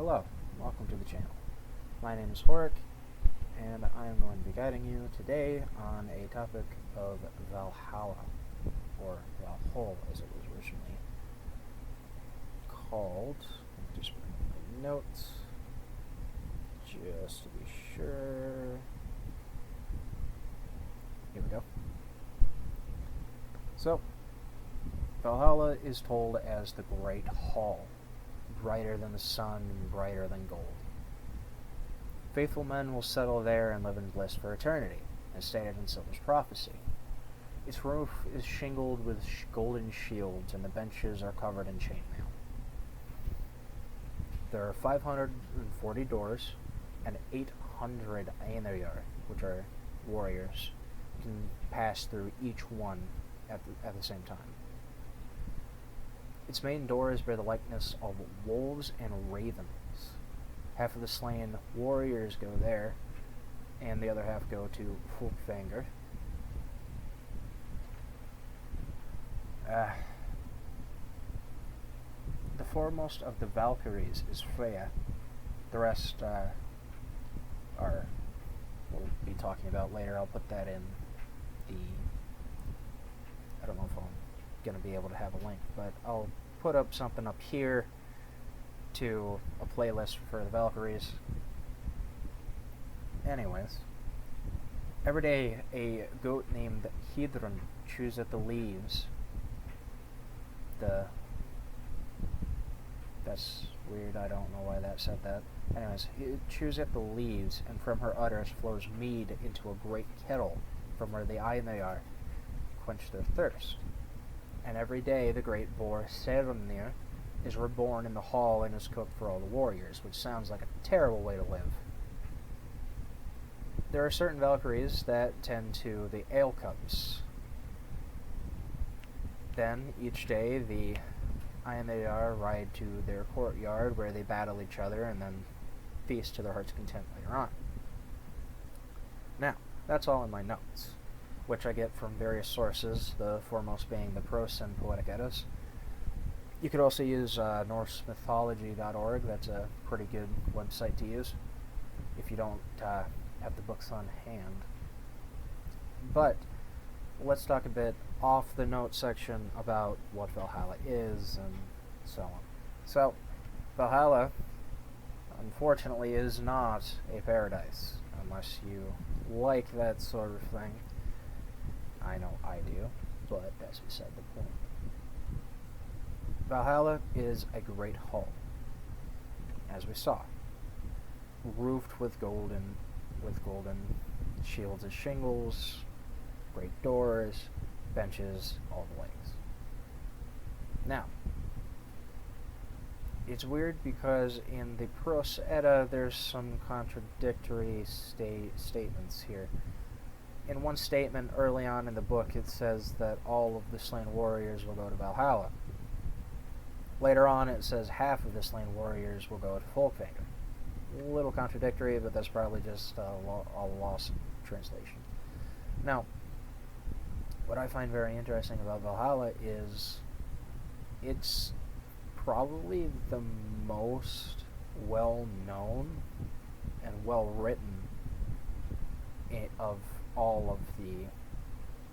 Hello, welcome to the channel. My name is Horik, and I am going to be guiding you today on a topic of Valhalla, or Valhalla as it was originally called. Let me just bring up my notes, just to be sure. Here we go. So, Valhalla is told as the Great Hall, brighter than the sun and brighter than gold. Faithful men will settle there and live in bliss for eternity, as stated in Silver's prophecy. Its roof is shingled with golden shields, and the benches are covered in chainmail. There are 540 doors, and 800 Einherjar, which are warriors, can pass through each one at the same time. Its main doors bear the likeness of wolves and ravens. Half of the slain warriors go there, and the other half go to Folkvanger. The foremost of the Valkyries is Freya. The rest we'll be talking about later. I'll put that in the... I don't know if I'm going to be able to have a link, but I'll put up something up here to a playlist for the Valkyries. Anyways, every day a goat named Hedron chews at the leaves. That's weird, I don't know why that said that. Anyways, he chews at the leaves, and from her udders flows mead into a great kettle from where the Einherjar quench their thirst. And every day the great boar Sverrir is reborn in the hall and is cooked for all the warriors, which sounds like a terrible way to live. There are certain Valkyries that tend to the ale cups. Then, each day, the Einherjar ride to their courtyard where they battle each other and then feast to their heart's content later on. Now, that's all in my notes, which I get from various sources, the foremost being the Prose and Poetic Eddas. You could also use NorseMythology.org. That's a pretty good website to use if you don't have the books on hand. But let's talk a bit off the note section about what Valhalla is and so on. So, Valhalla, unfortunately, is not a paradise, unless you like that sort of thing. I know I do, but that's beside the point. Valhalla is a great hall, as we saw, roofed with golden shields as shingles, great doors, benches, all the ways. Now, it's weird because in the Prose Edda there's some contradictory statements here. In one statement early on in the book, it says that all of the slain warriors will go to Valhalla. Later on, it says half of the slain warriors will go to Folkvanger. A little contradictory, but that's probably just a lost translation. Now, what I find very interesting about Valhalla is it's probably the most well-known and well-written of all of the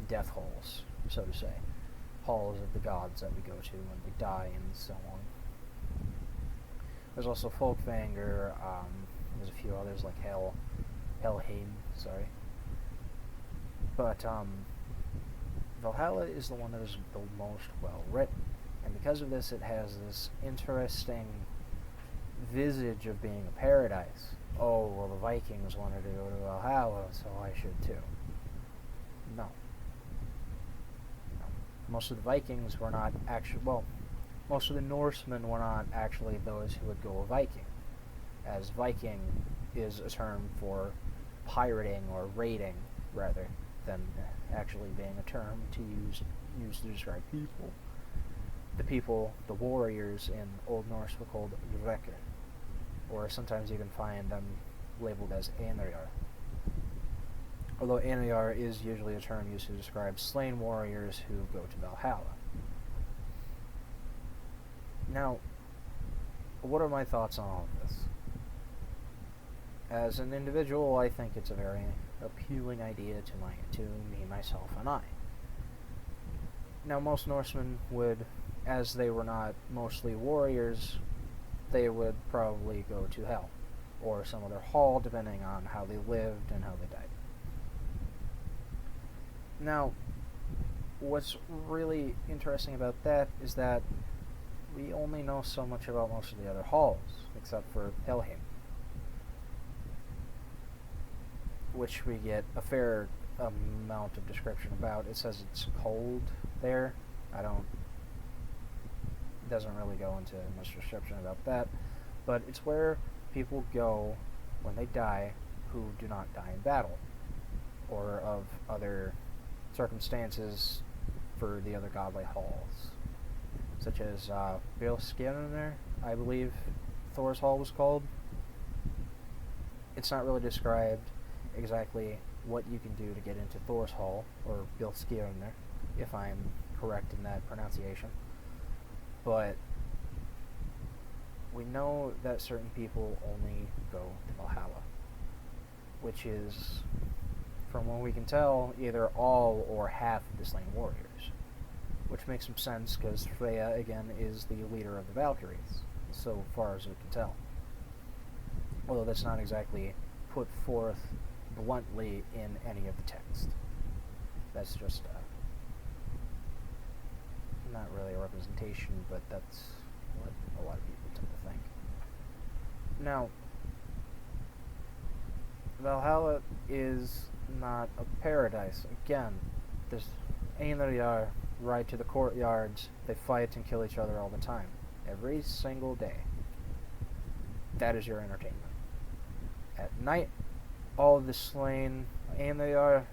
death halls, so to say. Halls of the gods that we go to when we die and so on. There's also Folkvanger, there's a few others like Helheim, sorry. But Valhalla is the one that is the most well written, and because of this it has this interesting visage of being a paradise. Oh, well, the Vikings wanted to go to Valhalla, so I should too. No. Most of the Vikings were not actually, well, most of the Norsemen were not actually those who would go a Viking, as Viking is a term for pirating or raiding, rather than actually being a term to use to describe people. The people, the warriors in Old Norse were called Rekker, or sometimes you can find them labeled as Einherjar. Although Einherjar is usually a term used to describe slain warriors who go to Valhalla. Now, what are my thoughts on all of this? As an individual, I think it's a very appealing idea to me, myself, and I. Now, most Norsemen would, as they were not mostly warriors, they would probably go to hell, or some other hall, depending on how they lived and how they died. Now, what's really interesting about that is that we only know so much about most of the other halls, except for Helheim, which we get a fair amount of description about. It says it's cold there. It doesn't really go into much description about that, but it's where people go when they die who do not die in battle, or of other circumstances for the other godly halls, such as Valhalla, I believe Thor's hall was called. It's not really described exactly what you can do to get into Thor's hall, or Bilskirner, if I'm correct in that pronunciation. But we know that certain people only go to Valhalla, which is, from what we can tell, either all or half of the slain warriors, which makes some sense because Freya, again, is the leader of the Valkyries, so far as we can tell. Although that's not exactly put forth bluntly in any of the text. That's just not really a representation, but that's what a lot of people tend to think. Now, Valhalla is not a paradise. Again, there's Einarjar ride to the courtyards, they fight and kill each other all the time. Every single day. That is your entertainment. At night, all of the slain Einarjar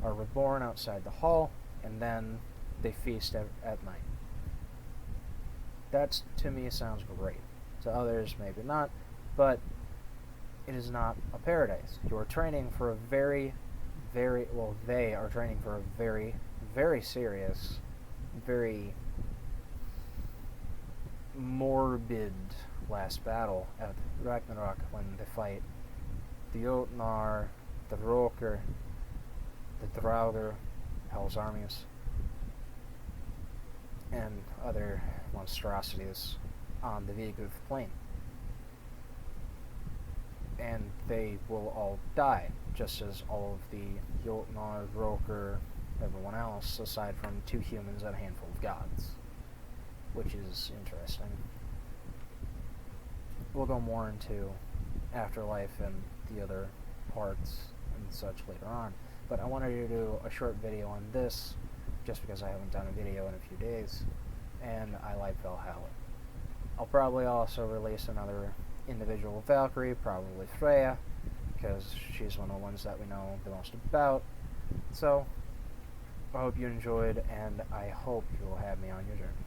are reborn outside the hall, and then they feast at night. That, to me, sounds great. To others, maybe not, but it is not a paradise. You are training for a they are training for a very, very serious, very morbid last battle at Ragnarok, when they fight the Jotnar, the Roker, the Draugr, Hell's armies, and other monstrosities on the Vigud plain. And they will all die, just as all of the Jotnar, Roker, everyone else, aside from 2 humans and a handful of gods, which is interesting. We'll go more into afterlife and the other parts and such later on, but I wanted to do a short video on this just because I haven't done a video in a few days, and I like Valhalla. I'll probably also release another individual Valkyrie, probably Freya, because she's one of the ones that we know the most about. So, I hope you enjoyed, and I hope you will have me on your journey.